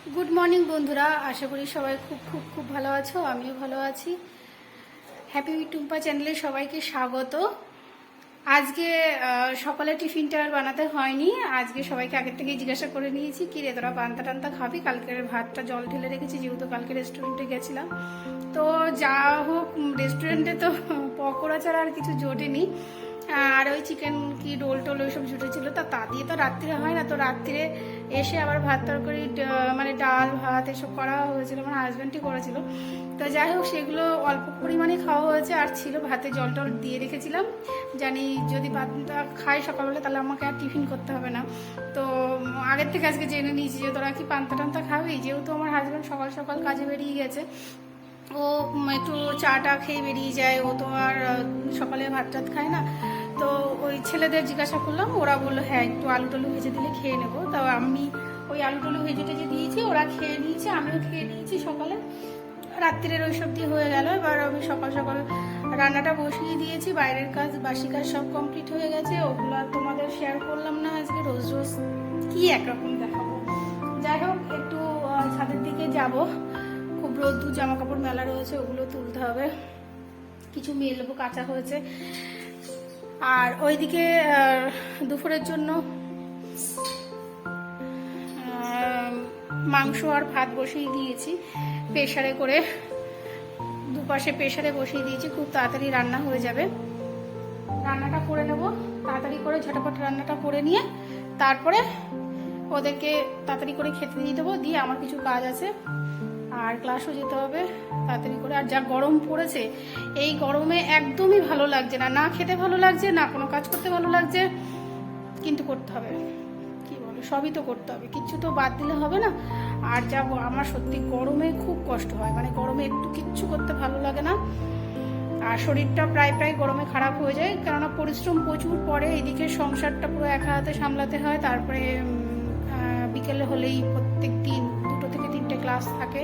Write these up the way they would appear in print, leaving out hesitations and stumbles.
Good morning বন্ধুরা, আশা করি সবাই খুব খুব খুব ভালো আছো। আমিও ভালো আছি। হ্যাপি টুম্পা চ্যানেলে সবাইকে স্বাগত। আজকে সকালে টিফিনটা আর বানাতে হয়নি। আজকে সবাইকে আগের থেকেই জিজ্ঞাসা করে নিয়েছি, কি রে তোরা পান্তা টান্তা খাবি? কালকের ভাতটা জল ঢেলে রেখেছি, যেহেতু কালকে রেস্টুরেন্টে গেছিলাম। তো যা হোক, রেস্টুরেন্টে তো পকোড়া ছাড়া আর কিছু জোটেনি। আর ওই চিকেন কি রোল টোল ওইসব জুটেছিল, তা দিয়ে তো রাত্রিরে হয় না। তো রাত্রিরে এসে আবার ভাত তরকারি মানে ডাল ভাত এসব করা হয়েছিল, আমার হাজব্যান্ডই করেছিল। তো যাই হোক, সেগুলো অল্প পরিমাণে খাওয়া হয়েছে, আর ছিল ভাতে জল টল দিয়ে রেখেছিলাম। জানি যদি ভাতটা খাই সকালবেলা তাহলে আমাকে আর টিফিন করতে হবে না। তো আগের থেকে আজকে জেনে নিয়েছি যে তোরা কি পান্তা টান্তা খাবি, যেহেতু আমার হাজব্যান্ড সকাল সকাল কাজে বেরিয়ে গেছে। ও একটু চাটা খেয়ে বেরিয়ে যায়, ও তো আর সকালে ভাত টাত খায় না। তো ওই ছেলেদের জিজ্ঞাসা করলাম, ওরা বললো হ্যাঁ একটু আলু টালু ভেজে দিলে খেয়ে নেবো। তো আমি ওই আলু টালু ভেজে টেজে দিয়েছি, ওরা খেয়ে নিয়েছে, আমিও খেয়ে নিয়েছি সকালে। রাত্রিরের ওই সব দিয়ে হয়ে গেল। এবার আমি সকাল সকাল রান্নাটা বসিয়ে দিয়েছি, বাইরের কাজ বাসি কাজ সব কমপ্লিট হয়ে গেছে। ওগুলো আর তোমাদের শেয়ার করলাম না, আজকে রোজ রোজ কি একরকম দেখাবো। যাই হোক, একটু ছাদের দিকে যাব, খুব রোদ্দুর, জামা কাপড় মেলা রয়েছে, ওগুলো তুলতে হবে। কিছু মেলবো, কাঁচা হয়েছে। আর ওইদিকে দুপুরের জন্য মাংস আর ভাত বসিয়ে দিয়েছি প্রেসারে করে, দুপাশে প্রেসারে বসিয়ে দিয়েছি। খুব তাড়াতাড়ি রান্না হয়ে যাবে। রান্নাটা করে নেব তাড়াতাড়ি করে, ঝটাপট রান্নাটা করে নিয়ে তারপরে ওদেরকে তাড়াতাড়ি করে খেতে দিয়ে দেবো। দিয়ে আমার কিছু কাজ আছে, আর ক্লাসও যেতে হবে তাড়াতাড়ি করে। আর যা গরম পড়েছে, এই গরমে একদমই ভালো লাগছে না, না খেতে ভালো লাগছে, না কোনো কাজ করতে ভালো লাগছে। কিন্তু করতে হবে, কি বলো, সবই তো করতে হবে, কিচ্ছু তো বাদ দিলে হবে না। আর যা আমার সত্যি গরমে খুব কষ্ট হয়, মানে গরমে একটু কিচ্ছু করতে ভালো লাগে না। আর শরীরটা প্রায় প্রায় গরমে খারাপ হয়ে যায়, কেননা পরিশ্রম প্রচুর পড়ে। এদিকে সংসারটা পুরো একা হাতে সামলাতে হয়, তারপরে বিকেলে হলেই প্রত্যেক দিন 2 থেকে 3টে ক্লাস থাকে।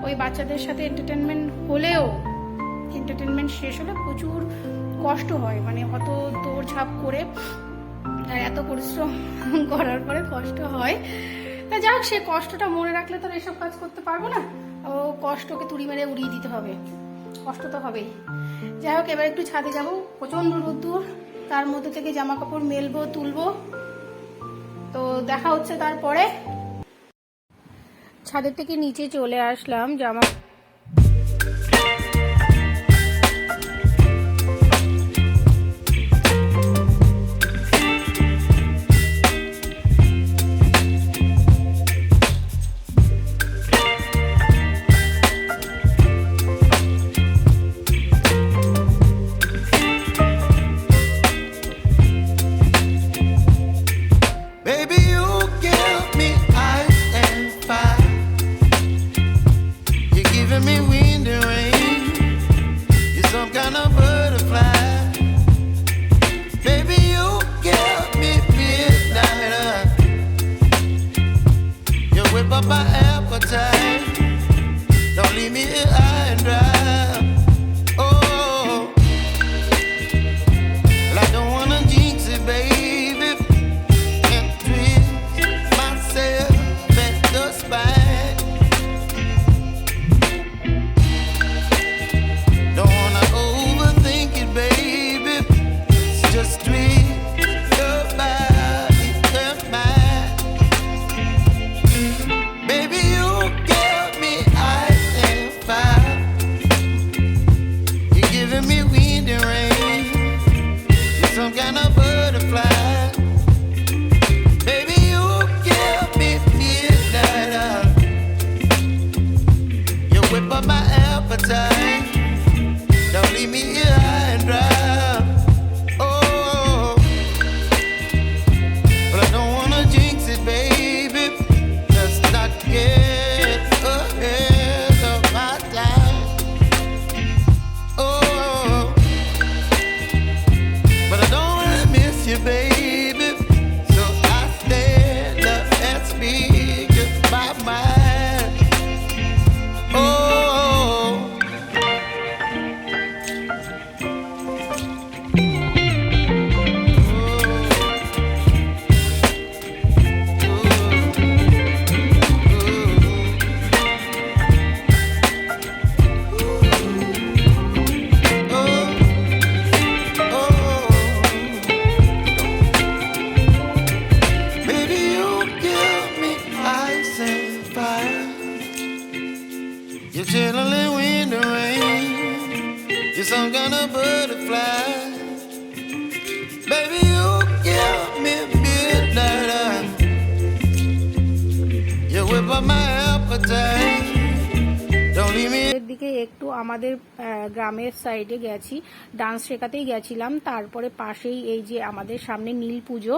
ওই বাচ্চাদের সাথে এন্টারটেনমেন্ট হলেও, এন্টারটেনমেন্ট শেষ হলে প্রচুর কষ্ট হয়, মানে অত দৌড়ঝাঁপ করে আর এত পরিশ্রম করার পরে কষ্ট হয়। তা যাক, সে কষ্টটা মনে রাখলে তো এসব কাজ করতে পারবো না। ও কষ্টকে তুড়ি মেরে উড়িয়ে দিতে হবে, কষ্ট তো হবেই। যাই হোক, এবার একটু ছাদে যাব, প্রচণ্ড রোদ্দুর, তার মধ্যে থেকে জামা কাপড় মেলবো তুলবো। তো দেখা হচ্ছে তারপরে। ছাদের থেকে নিচে চলে আসলাম, জামা Baby, chilling wind and rain. You're some kind of butterfly. Baby, you give me midnight. You whip up my appetite. Don't leave me. এর দিকে একটু আমাদের গ্রামের সাইডে গেছি, ডান্স শেখাতেই গেছিলাম। তারপরে পাশেই এই যে আমাদের সামনে নীল পুজো,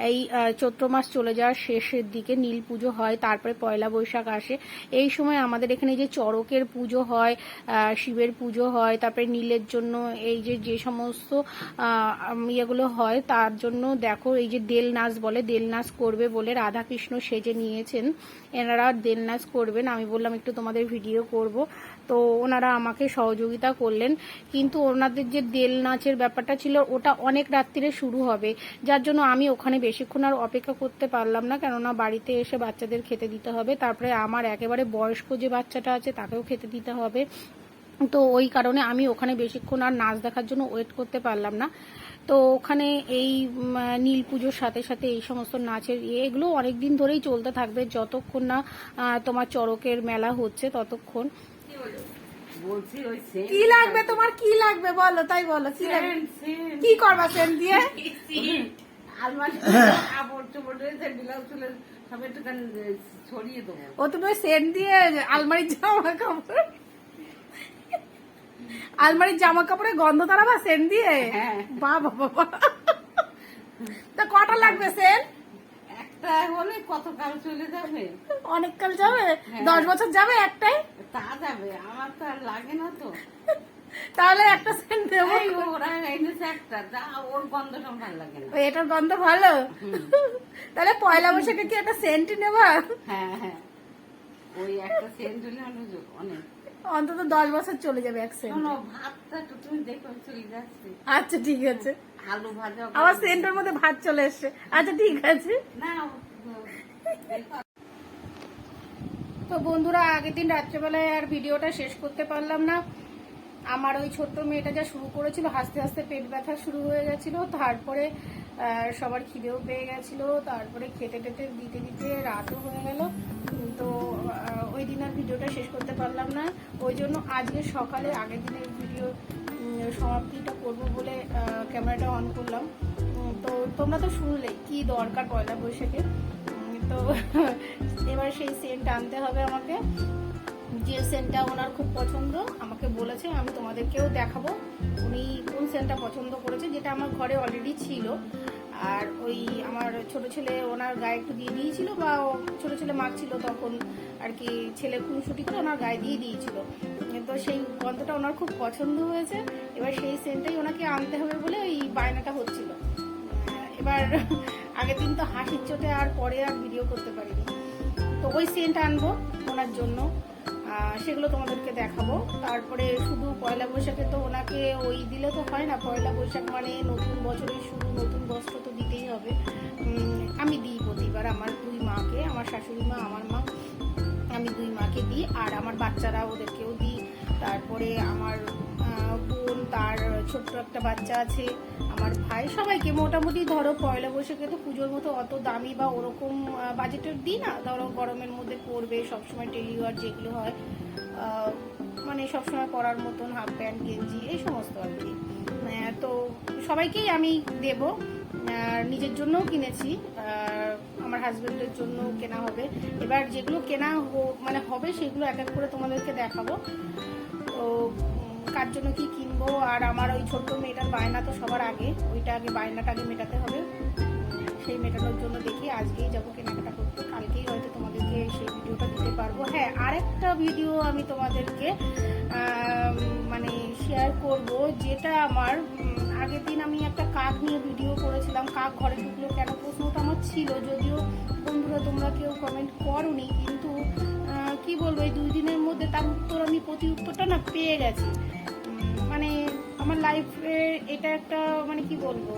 এই চৈত্র মাস চলে যাওয়ার শেষের দিকে নীল পুজো হয়, তারপরে পয়লা বৈশাখ আসে। এই সময় আমাদের এখানে যে চড়কের পুজো হয়, শিবের পুজো হয়, তারপরে নীলের জন্য এই যে সমস্ত ইয়েগুলো হয়, তার জন্য দেখো এই যে দেল নাচ বলে, দেল নাচ করবে বলে রাধাকৃষ্ণ সেজে নিয়েছেন। এনারা দেল নাচ করবেন, আমি বললাম একটু তোমাদের ভিডিও করব, তো ওনারা আমাকে সহযোগিতা করলেন। কিন্তু ওনাদের যে দেল নাচের ব্যাপারটা ছিল ওটা অনেক রাত্রিরে শুরু হবে, যার জন্য আমি ওখানে বেশিক্ষণ আর অপেক্ষা করতে পারলাম না, কেননা বাড়িতে এসে বাচ্চাদের খেতে দিতে হবে, তারপরে আমার একেবারে বয়স্ক যে বাচ্চাটা আছে তাকেও খেতে দিতে হবে। তো ওই কারণে আমি ওখানে বেশিক্ষণ আর নাচ দেখার জন্য ওয়েট করতে পারলাম না। তো ওখানে এই নীল পুজোর সাথে সাথে এই সমস্ত নাচের এগুলো অনেকদিন ধরেই চলতে থাকবে, যতক্ষণ না তোমার চড়কের মেলা হচ্ছে ততক্ষণ। কি লাগবে তোমার, কি লাগবে বলো, তাই বলো কি লাগবে, কি করবা সেন দিয়ে? ও তুমি সেন দিয়ে আলমারির জামা কাপড়, আলমারির জামা কাপড়ে গন্ধ তারাবা সেন দিয়ে? বাবা বাবা, তা কটা লাগবে সেন? একটা হলে কত কাল চলে যাবে, অনেক কাল যাবে, 10 বছর যাবে একটাই? তা যাবে, আমার তো আর লাগে না তো। তাহলে একটা সেন্ট দেবো। ওরা এনেছে একটা, যা ওর গন্ধটা ভালো লাগে না। এটার গন্ধ ভালো, তাহলে পয়লা বৈশাখে কি একটা সেন্ট নেবা? হ্যাঁ হ্যাঁ, ওই একটা সেন্ট হলে অনেক, অন্তত 10 বছর চলে যাবে এক সেন্ট। শোনো, ভাতটা তো তুমি দেখো চলে যাচ্ছে। আচ্ছা ঠিক আছে, আলু ভাজা আমার সেন্টের মধ্যে ভাত চলে এসছে। আচ্ছা ঠিক আছে। না। তো বন্ধুরা, আগের দিন রাত্রেবেলায় আর ভিডিওটা শেষ করতে পারলাম না। আমার ওই ছোট্ট মেয়েটা যা শুরু করেছিল, হাসতে হাসতে পেট ব্যথা শুরু হয়ে গেছিল, তারপরে সবার খিদেও পেয়ে গেছিল, তারপরে খেতে টেতে দিতে দিতে রাতও হয়ে গেল। তো ওই দিন আর ভিডিওটা শেষ করতে পারলাম না, ওই জন্য আজকে সকালে আগের দিনের ভিডিও সমাপ্তিটা করব বলে ক্যামেরাটা অন করলাম। তো তোমরা তো শুনলে কি দরকার পয়লা বৈশাখে। তো এবার সেই সেন্ট আনতে হবে আমাকে, যে সেন্টটা ওনার খুব পছন্দ, আমাকে বলেছে, আমি তোমাদেরকেও দেখাবো উনি কোন সেন্টটা পছন্দ করেছে, যেটা আমার ঘরে অলরেডি ছিল। আর ওই আমার ছোট ছেলে ওনার গায়ে একটু দিয়ে দিয়েছিল, বা ছোট ছেলে মাখছিল তখন আর কি, ছেলে খুনসুটি করে ওনার গায়ে দিয়ে দিয়েছিল। তো সেই গন্ধটা ওনার খুব পছন্দ হয়েছে, এবার সেই সেন্টটাই ওনাকে আনতে হবে বলে ওই বায়নাটা হচ্ছিল। এবার আগের দিন তো হাসির চোটে আর পরে আর ভিডিও করতে পারিনি, তো ওই সেন্ট আনবো ওনার জন্য, সেগুলো তোমাদেরকে দেখাবো। তারপরে শুধু পয়লা বৈশাখে তো ওনাকে ওই দিলে তো হয় না, পয়লা বৈশাখ মানে নতুন বছরের শুরু, নতুন বস্ত্র তো দিতেই হবে। আমি দিই প্রতিবার আমার 2 মাকে, আমার শাশুড়ি মা, আমার মা, আমি 2 মাকে দিই, আর আমার বাচ্চারা ওদেরকেও দিই। তারপরে আমার বোন, তার ছোট্ট একটা বাচ্চা আছে, আমার ভাই, সবাইকে মোটামুটি ধরো পয়লা বৈশাখে তো পুজোর মতো অত দামি বা ওরকম বাজেটের দিই না, ধরো গরমের মধ্যে পরবে সবসময় ডেলিওয়ার যেগুলো হয়, মানে সবসময় পরার মতন হাফ প্যান্ট গেঞ্জি এই সমস্ত আর কি। তো সবাইকেই আমি দেব, নিজের জন্যও কিনেছি, আমার হাজবেন্ডের জন্য কেনা হবে। এবার যেগুলো কেনা মানে হবে সেগুলো এক এক করে তোমাদেরকে দেখাবো। তো কার জন্য কি কিনবো, আর আমার ওই ছোট্ট মেয়েটার বায়না তো সবার আগে, ওইটা আগে বায়নাটা আগে মেটাতে হবে। সেই মেটানোর জন্য দেখি আজকেই যাবো কেনাকাটা করতে, কালকেই হয়তো তোমাদেরকে সেই ভিডিওটা দিতে পারবো। হ্যাঁ, আরেকটা ভিডিও আমি তোমাদেরকে মানে শেয়ার করব, যেটা আমার আগের দিন আমি একটা কাক নিয়ে ভিডিও করেছিলাম, কাক ঘরে ঢুকলো কেন, প্রশ্নটা আমার ছিল, যদিও বন্ধুরা তোমরা কেউ কমেন্ট করোনি, কিন্তু কি বলবো, এই 2 দিনের মধ্যে তার উত্তর আমি প্রতি উত্তরটা না পেয়ে গেছি। মানে আমার লাইফে এটা একটা মানে কি বলবো,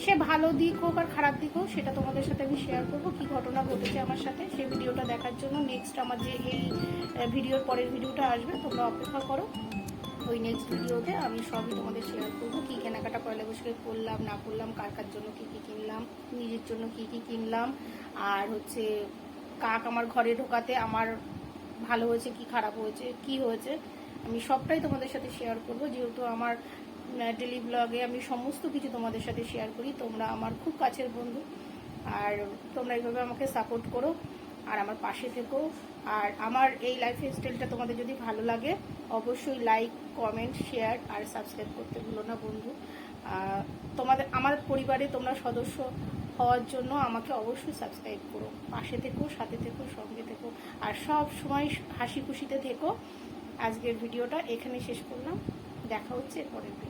সে ভালো দিক হোক আর খারাপ দিক হোক, সেটা তোমাদের সাথে আমি শেয়ার করবো, কি ঘটনা ঘটেছে আমার সাথে। সেই ভিডিওটা দেখার জন্য নেক্সট আমার যে এই ভিডিওর পরের ভিডিওটা আসবে, তোমরা অপেক্ষা করো। ওই নেক্সট ভিডিওতে আমি সবই তোমাদের শেয়ার করবো, কী কেনাকাটা পয়লা বৈশাখে করলাম না করলাম, কার কার জন্য কী কী কিনলাম, নিজের জন্য কী কী কিনলাম, আর হচ্ছে কাক আমার ঘরে ঢোকাতে আমার ভালো হয়েছে কি খারাপ হয়েছে কি হয়েছে আমি সবটাই তোমাদের সাথে শেয়ার করব, যেহেতু আমার ডেলি ব্লগে আমি সমস্ত কিছু তোমাদের সাথে শেয়ার করি। তোমরা আমার খুব কাছের বন্ধু, আর তোমরা এইভাবে আমাকে সাপোর্ট করো আর আমার পাশে থেকো। আর আমার এই লাইফ স্টাইলটা তোমাদের যদি ভালো লাগে অবশ্যই লাইক, কমেন্ট, শেয়ার আর সাবস্ক্রাইব করতে ভুলো না বন্ধু। তোমাদের আমার পরিবারে তোমরা সদস্য হওয়ার জন্য আমাকে অবশ্যই সাবস্ক্রাইব করো, পাশে থেকো, সাথে থেকো, সঙ্গে থেকো, আর সব সময় হাসি খুশিতে থেকো। আজকের ভিডিওটা এখানে শেষ করলাম, দেখা হচ্ছে এরপরের ভিডিও।